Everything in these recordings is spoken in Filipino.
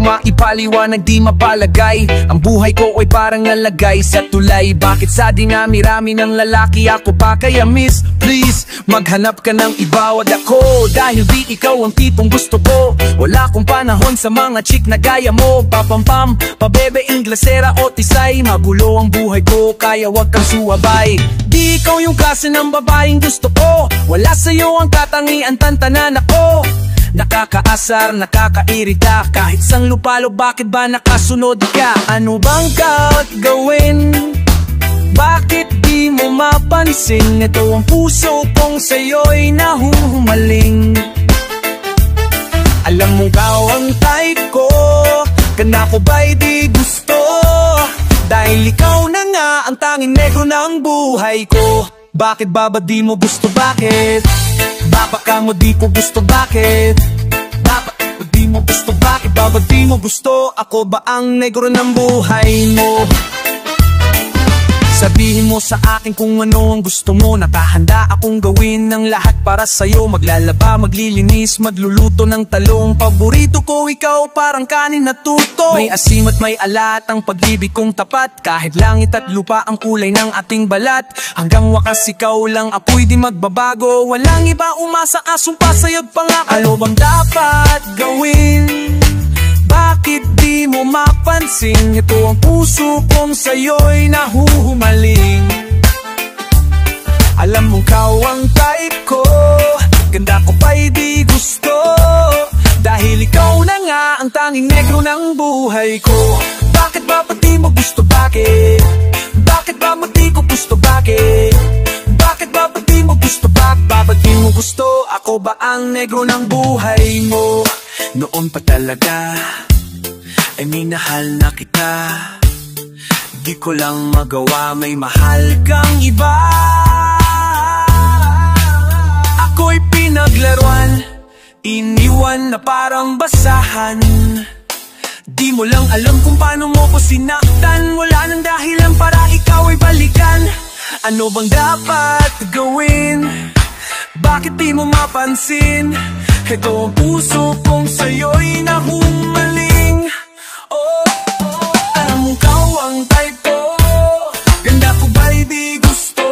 maipaliwanag di mapalagay. Ang buhay ko ay parang nalagay sa tulay. Bakit sa dinami-rami ng lalaki ako pa kaya miss? Please, maghanap ka ng iba, wag ako. Dahil di ikaw ang tipong gusto ko. Wala akong panahon sa mga chick na gaya mo. Papampam, pabebe, inglasera o tisay. Magulo ang buhay ko, kaya wag kang suwabay. Di ikaw yung klase ng babaeng gusto ko. Wala sa'yo ang katangian, tantanan ako. Nakakaasar, nakakairita. Kahit sang lupalo, bakit ba nakasunod ka? Ano bang kahit gawin? Bakit di mo mapansin? Ito ang puso kong sa'yo'y nahuhumaling. Alam mo ikaw ang type ko, kana ko ba'y di gusto? Dahil ikaw na nga ang tanging negro ng buhay ko. Bakit ba di mo gusto? Bakit? Baka mo di ko gusto? Bakit? Bakit di mo gusto? Bakit ba di mo gusto? Ako ba ang negro ng buhay mo? Sabihin mo sa akin kung ano ang gusto mo. Nakahanda akong gawin ng lahat para sa'yo. Maglalaba, maglilinis, magluluto ng talong. Paborito ko ikaw, parang kanin na tuto. May asim at may alat, ang pag-ibig kong tapat. Kahit langit at lupa ang kulay ng ating balat. Hanggang wakas ikaw lang ako'y di magbabago. Walang iba umasa, asumpa sa'yo't pangako. Ano bang dapat gawin? Bakit di mo mapansin? Ito ang puso kong sa'yo'y nahuhumaling. Alam mo ikaw ang type ko, ganda ko pa'y di gusto. Dahil ikaw na nga ang tanging negro ng buhay ko. Bakit ba di mo gusto? Bakit? Bakit ba di ko gusto? Bakit? Bakit ba di mo gusto? Bakit di mo gusto? Ako ba ang negro ng buhay mo? Noon pa talaga ay minahal na kita. Di ko lang magawa, may mahal kang iba. Ako'y pinaglaruan, iniwan na parang basahan. Di mo lang alam kung paano mo ko sinaktan. Wala nang dahilan para ikaw ay balikan. Ano bang dapat gawin? Bakit di mo mapansin? Ito ang puso kong sa'yo'y nahumaling. Oh, alam mo ikaw ang type ko, ganda ko ba'y di gusto?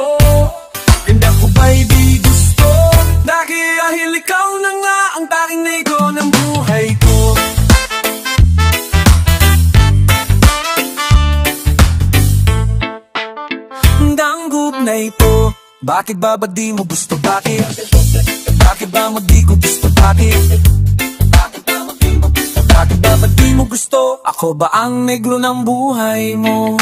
Ganda ko ba'y di gusto? Dahil ikaw na nga ang tanging negro ng buhay ko. Danggup na ito, bakit ba di mo gusto? Bakit? Bakit ba di ko gusto? Bakit? Bakit ba di mo gusto? Bakit ba di mo gusto? Ako ba ang negro ng buhay mo?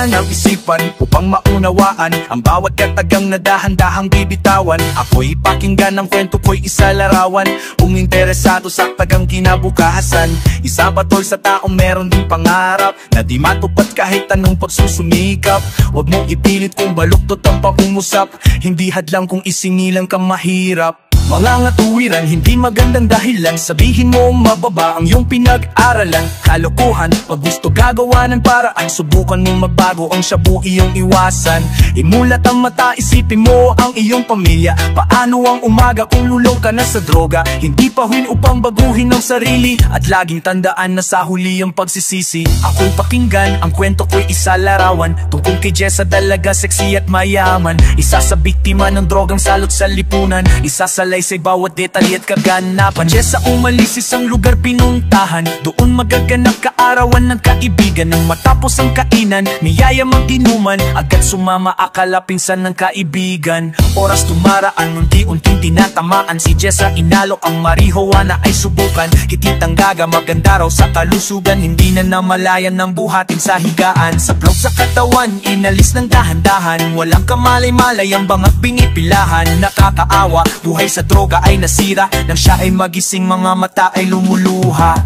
Ang isipan upang maunawaan ang bawat katagang nadahan-dahang bibitawan. Ako'y pakinggan, ang kwento ko'y isa larawan. Kung interesado sa tagang kinabukasan, isa batol sa taong meron din pangarap na di matupad kahit anong pagsusumikap. Huwag mong ipilit kung baluktot ang pangungusap, hindi hadlang kung isingilang kang mahirap. Mga ngatuwiran, hindi magandang dahilan. Sabihin mo mababa ang iyong pinag-aralan. Kalokohan, pag gusto gagawa ng paraan. Subukan mong magbago, ang shabu iyong iwasan. Imulat ang mata, isipin mo ang iyong pamilya. Paano ang umaga kung lulong ka na sa droga? Hindi pa huwin upang baguhin ang sarili, at laging tandaan na sa huli ang pagsisisi. Ako'y pakinggan, ang kwento ko'y isa larawan. Tungkol kay Jessa, dalaga, sexy at mayaman. Isa sa biktima ng drogang salot sa lipunan. Isa sa sa bawat detalye at kaganapan. Jessa umalis, isang lugar pinuntahan. Doon magaganap kaarawan ng kaibigan. Nang matapos ang kainan, niyaya mag-inuman. Agad sumama, akala pinsan ng kaibigan. Oras tumaraan, unti-unting tinatamaan. Si Jessa inalok, ang marihuana ay subukan. Hititang gaga, maganda raw sa kalusugan. Hindi na namalayan ng buhatin sa higaan. Saplog sa katawan, inalis ng dahan-dahan. Walang kamalay-malay, ang bangat binipilahan. Nakakaawa, buhay sa droga ay nasira. Nang siya ay magising, mga mata ay lumuluha.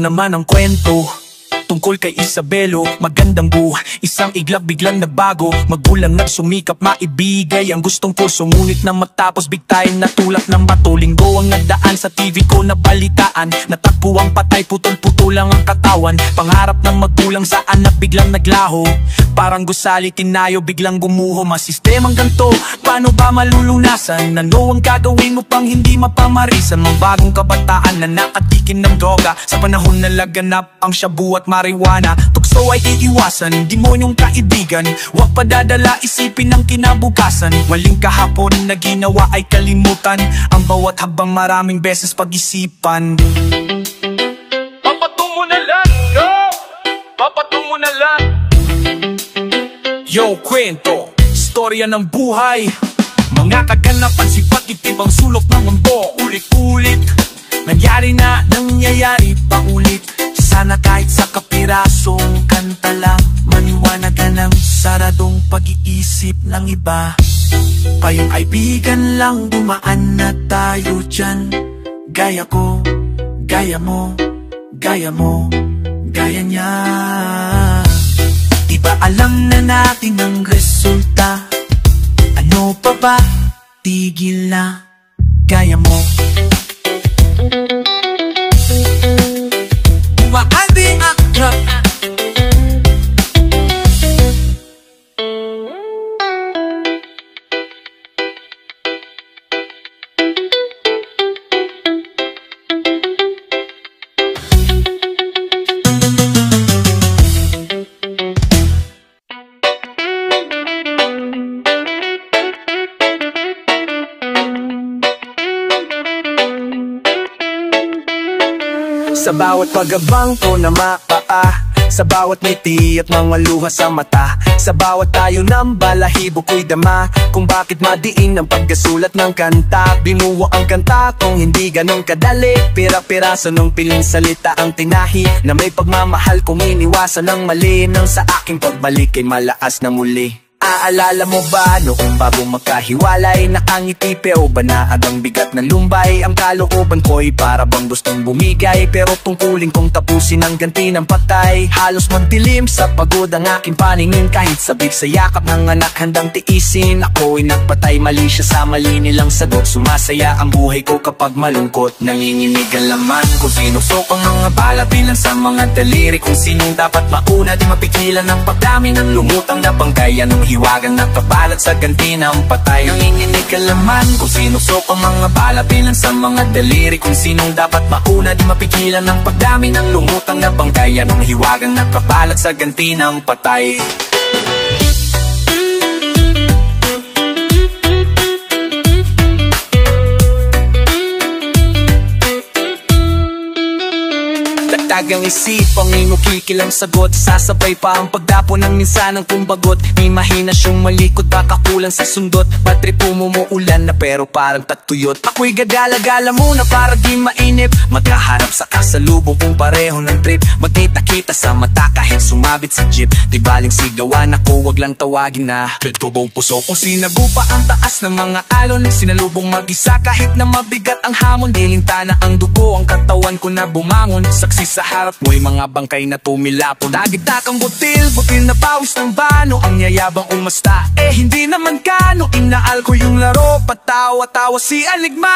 naman ang kwento tungkol kay Isabelo. Magandang buhay, isang iglap biglang nagbago. Magulang nagsumikap maibigay ang gustong puso, ngunit nang matapos bigtayin na tulak ng bato. Linggo ang nagdaan sa TV ko na balitaan, natakbo ang patay, putol-putol lang ang katawan. Pangarap ng magulang sa anak biglang naglaho, parang gusali tinayo biglang gumuho. Masistemang ganto, paano ba malulunasan? Ano ang gagawin mo pang hindi mapamarisan? Mga bagong kabataan na nakatikim ng droga, sa panahon na laganap ang shabu at marijuana. Tukso ay iiwasan, demonyong kaibigan, huwag padadala isipin ng kinabukasan. Waling kahapon na ginawa ay kalimutan, ang bawat habang maraming beses pag-isipan. Papatungo na lang, yo! Papatungo na lang. Yo, kwento, istorya ng buhay, mga kaganapan, sipat itibang sulok ng mundo. Ulit-ulit, nangyari na, nangyayari pa ulit. Sana kahit sa kapirasong kanta lang, maniwanagan ng saradong pag-iisip ng iba. Kayong kaibigan lang, dumaan na tayo dyan. Gaya ko, gaya mo, gaya mo, gaya niya. Di ba alam na natin ang resulta? Ano pa ba? Tigil na, gaya mo. Umaanding akrap, sa bawat pagabang ko na mapaa, sa bawat ngiti at mga luha sa mata, sa bawat tayo ng balahibo ko'y dama kung bakit madiin ang pagkasulat ng kanta. Binuo ang kanta kung hindi ganong kadali, pira-piraso nung piling salita ang tinahi, na may pagmamahal kung iniwasan ng mali, nang sa aking pagbalik ay malakas na muli. Aalala mo ba noong bago magkahiwalay, nakangiti pero banaag ang bigat ng lumbay. Ang kalooban ko'y para bang gustong bumigay, pero tungkulin kong tapusin ang ganti ng patay. Halos magdilim sa pagod ang aking paningin, kahit sabik sa yakap ng anak handang tiisin. Ako'y nagpatay, mali siya sa mali nilang sagot. Sumasaya ang buhay ko kapag malungkot, nanginginig ang laman kung sinusok ang mga bala bilang sa mga daliri. Kung sinong dapat mauna, di mapigilan ang pagdami ng lumutang na bangkay. Anong hiwagang nakabalat sa ganti ng patay, nanginginig ang laman kung sinusok ang mga bala bilang sa mga daliri. Kung sinong dapat mauna, di mapigilan ang pagdami ng lumutang na bangkay. Anong hiwagang nakabalat sa ganti ng patay. Tagang isipang inukikilang sagot, sasabay pa ang pagdapo ng minsanang kumbagot. May mahinasyong malikot, baka kulang sa sundot. Patripo mo ulan na pero parang tatuyot. Ako'y gagala-gala muna para di mainip, magkaharap sa kasalubong kung pareho ng trip. Magkita-kita sa mata kahit sumabit sa jeep. Di baling sigawan ako, wag lang tawagin na pitubong puso. Kung sinagupa ang taas ng mga alon, sinalubong mag-isa kahit na mabigat ang hamon. Dilinta na ang dugo, ang katawan ko na bumangon. Saksi sa harap mo'y mga bangkay na tumilapon. Dagdag-dakang butil na pawis ng bano. Ang yayabang umasta, hindi naman kano. Inaal ko yung laro, patawa-tawa si Aligma.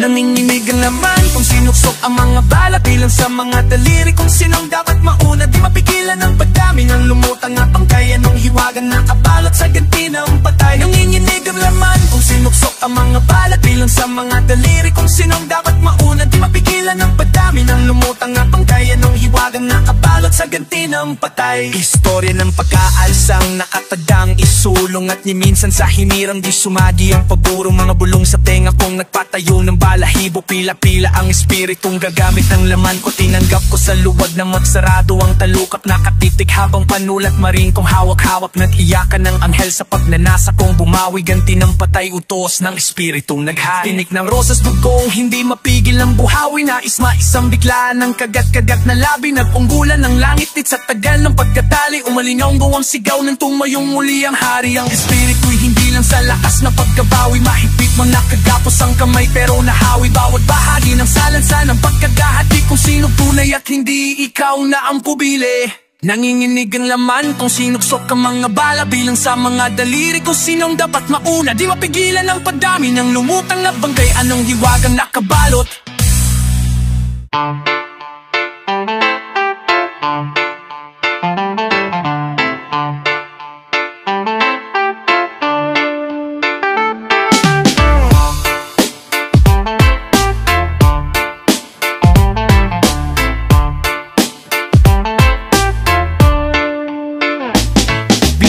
Nanginginig ang laman kung sinuksok ang mga bala bilang sa mga daliri. Kung sinong dapat mauna, di mapigilan ang pagdami ng lumutang na bangkay. Anong hiwagan na kabalot sa ganti ng patay. Nanginginig ang laman kung sinuksok ang mga bala bilang sa mga daliri. Kung sinong dapat mauna, di mapigilan ang pagdami ng lumutang na bangkay. Anong hiwagan na kabalot sa ganti ng patay. Istorya ng pagkaalsang nakatadang isulong, at ni minsan sa hinirang di sumagi ang pagburong. Mga bulong sa tenga kong nagpatayo ng balahibo, pila-pila ang espiritong gagamit ng laman ko. Tinanggap ko sa luwag na magsarado ang talukap, nakatitik habang panulat maring kong hawak-hawak. Nag-iyakan ng anghel sa pagnanasa kong bumawi, ganti ng patay utos ng espiritong naghari. Tinik ng rosas dugong hindi mapigil ang buhawi, nais maisang biglaan ng kagat-kagat na labi. Nag-unggulan ng langit sa tagal ng pagkatali. Umalingaw ang sigaw ng tumayong muli ang hari. Ang espiritu'y hindi lang sa lakas na pagkabawi. Mahigpit man nakagapos ang kamay pero nahawi. Bawat bahagi ng salansa ng pagkagahati. Kung sino tunay at hindi ikaw na ang pubili. Nanginginig ang laman kung sinuksok ang mga bala. Bilang sa mga daliri kung sinong dapat mauna. Di mapigilan ang padami ng lumutang na bangkay. Anong hiwagang nakabalot?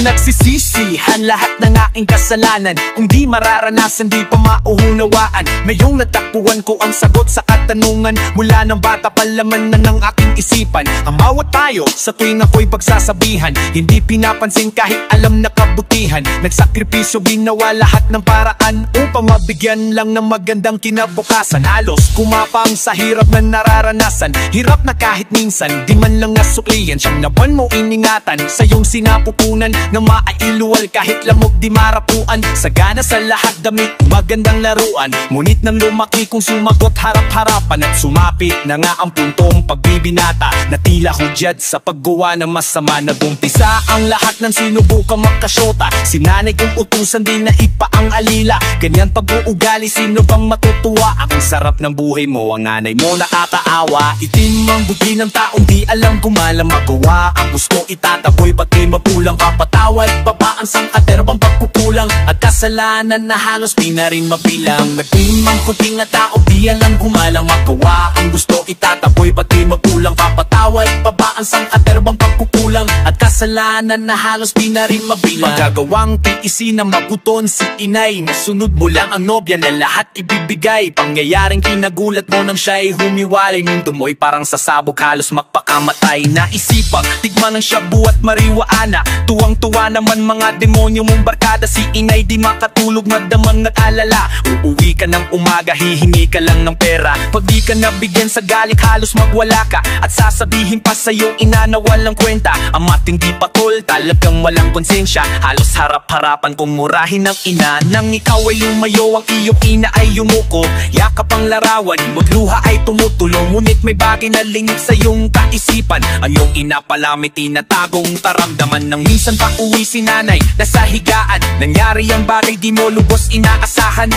Nagsisisihan lahat ng aking kasalanan. Kung di mararanasan, di pa mauunawaan. Ngayong natakbuhan ko ang sagot sa katanungan. Mula ng bata pa laman na ng aking isipan. Ang bawat tayo sa tuwing ako'y pagsasabihan. Hindi pinapansin kahit alam na kabutihan. Nagsakripisyo, ginawa lahat ng paraan upang mabigyan lang ng magandang kinabukasan. Halos kumapang sa hirap na nararanasan. Hirap na kahit minsan di man lang nasuklian. Siyang naban mo iningatan sa iyong sinapupunan na maailuwal kahit lamog di marapuan. Sagana sa lahat damit, magandang laruan. Ngunit nang lumaki kung sumagot harap-harapan. At sumapit na nga ang puntong pagbibinata na tila hudyat sa paggawa ng masama. Nagumpisa ang lahat ng sinubukang makasyota. Sinanay kong utusan din na ipa ang alila. Ganyan pag-uugali, sino bang matutuwa? Ang sarap ng buhay mo, ang nanay mo nakakaawa. Itim ang buti ng taong di alam gumalang magawa. Ang gusto itataboy pati mapulang kapatawad. Babaan sang katerbang pagkukulang at kasalanan na halos di na rin mabilang. Nagtimang kunting na tao di alam gumalang magawa. Ang gusto itataboy pati mapulang kapatawad. Babaan sang katerbang pagkukulang at kasalanan na halos di na rin mabilang. Magagawang tiisin na maguton si inay. Nasunod mo lang ang nobya na lahat ibibigay. Pangyayaring kinagulat mo nang siya'y humiwalay. Nung tumoy parang sasabog halos magpakamatay. Naisipang tigman ng shabu at mariwaana. Tuwang-tuwa naman mga demonyo mong barkada. Si inay di makatulog, nagdamang nag-alala. Uuwi ka ng umaga, hihingi ka lang ng pera. Pag di ka nabigyan sa galik, halos magwala ka. At sasabihin pa sa'yo ina na walang kwenta. Ang matindi patol, talagang walang konsensya. Halos harap-harapan kung murahin ng ina. Nang ikaw ay lumayo, ang iyong ina ay yumuko. Yakap ang larawan, magluha ay tumutulong. Ngunit may bagay na lingip sa iyong kaisipan. Ang iyong ina pala may tinatagong taramdaman. Nang minsan pa uwi si nanay, nasa higaan. Nangyari ang bagay di mo lubos inaasahan.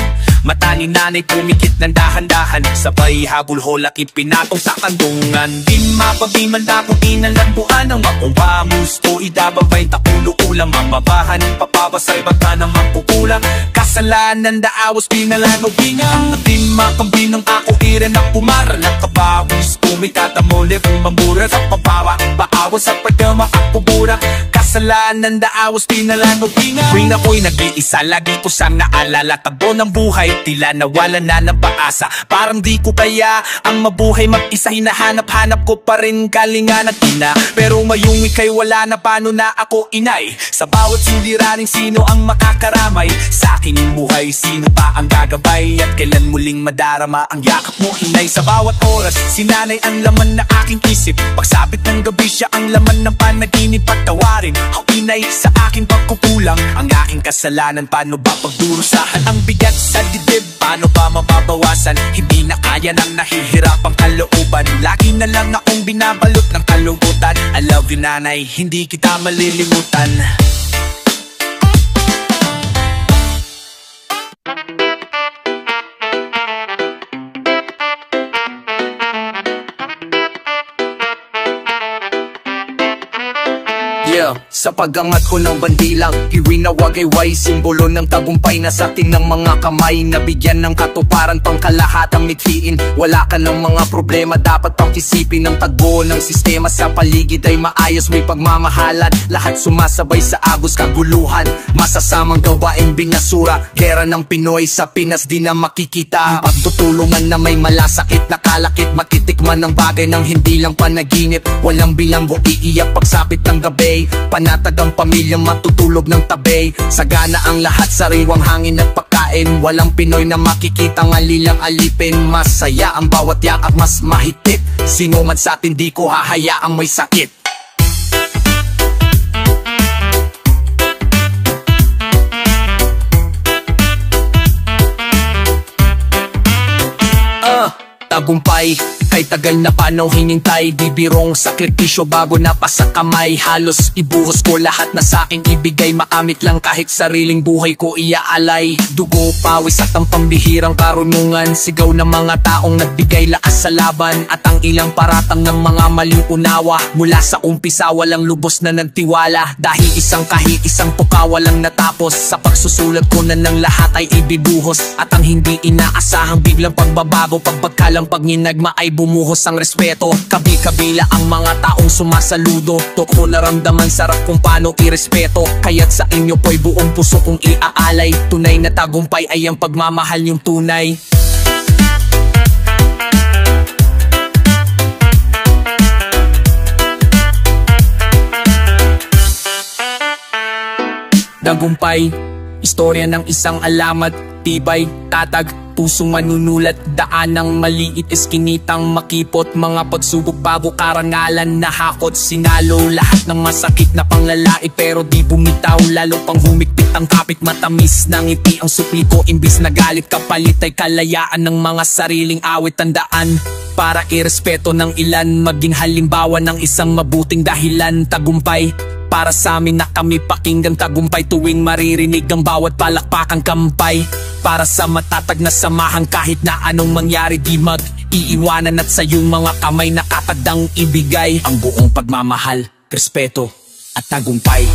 Mata ni nanay pumikit ng dahan-dahan. Sabay habol holak ipinatong sa kandungan. Di mapagimanda kung inalambuan ang makumpa. Gusto idababay takulo ulang mababahan. Papabasay bata ng magpupulang. Kasalanan daawas pinalanog bingang. Di makambinang ako irin ang pumara. Nakabawis kumitatamole kung mamura sa pabawa. Baawas sa pagkama at pubura. Kasalanan daawas pinalanog bingang. Tuwing ako'y nag-iisa, lagi ko siyang naalala. Tagbo ng buhay, tila nawala na ng paasa. Parang di ko kaya ang mabuhay mag-isa. Hinahanap-hanap ko pa rin kalinga at ina. Pero ngayong ika'y wala na, paano na ako inay? Sa bawat suliraning sino ang makakaramay? Sa akin yung buhay, sino pa ang gagabay? At kailan muling madarama ang yakap mo inay? Sa bawat oras, sinanay ang laman na aking isip. Pagsapit ng gabi siya ang laman ng panaginip. Patawarin ang inay sa aking pagkukulang. Ang aking kasalanan, paano ba pagdurusahan? Ang bigat sa dibdib, paano ba mababawasan? Hindi na kaya ng nahihirapang kalooban. Lagi na lang akong binabalot ng kalungkutan. I love you nanay, hindi kita malilimutan. Sa pagangat ko ng bandilang iwinawag ay way simbolo ng tagumpay na sa atin ng mga kamay. Nabigyan ng katuparan pang kalahatang mithiin. Wala ka ng mga problema, dapat pang isipin. Ang tagbo ng sistema sa paligid ay maayos, may pagmamahalan. Lahat sumasabay sa agos kaguluhan. Masasamang gawain binasura, gera ng Pinoy sa Pinas di na makikita. Pagtutulungan na may malasakit na kalakit. Matitikman ng bagay ng hindi lang panaginip. Walang bilanggo iiyak pagsapit ng gabi. Panatag ang pamilya matutulog ng tabi. Sagana ang lahat, sariwang hangin at pagkain. Walang Pinoy na makikita ng alilang alipin. Masaya ang bawat yakap, mas mahigpit. Sino man sa atin di ko hahayaang may sakit. tagumpay. Kay tagal na panaw hinintay, di birong sakripisyo bago napasa kamay. Halos ibuhos ko lahat na saking ibigay, makamit lang kahit sariling buhay ko iaalay. Dugo, pawis at ang pambihirang karunungan, sigaw ng mga taong nagbigay lakas sa laban. At ang ilang paratang ng mga maling unawa, mula sa umpisa walang lubos na nagtiwala. Dahil isang puka walang natapos, sa pagsusulat ko na ng lahat ay ibibuhos. At ang hindi inaasahang biglang pagbabago, pagpagkalang pagninagma ay bumuhos ang respeto. Kabi-kabila ang mga taong sumasaludo, toko naramdaman sarap kung paano irespeto. Kaya't sa inyo po'y buong puso kong iaalay, tunay na tagumpay ay ang pagmamahal yung tunay. Tagumpay, istorya ng isang alamat, tibay, tatag, pusong manunulat, daan ng maliit iskinitang makipot. Mga pagsubok bago karangalan nahakot, sinalo lahat ng masakit na panglalait pero di bumitaw, lalo pang humigpit ang kapit. Matamis na ngiti ang supli ko, imbis na galit kapalit ay kalayaan ng mga sariling awit. Tandaan, para irespeto ng ilan, maging halimbawa ng isang mabuting dahilan. Tagumpay para sa amin na kami pakinggan, tagumpay tuwing maririnig ang bawat palakpakang kampay. Para sa matatag na samahan, kahit na anong mangyari di mag-iiwanan. At sa iyong mga kamay nakatagdang ibigay ang buong pagmamahal, respeto at tagumpay.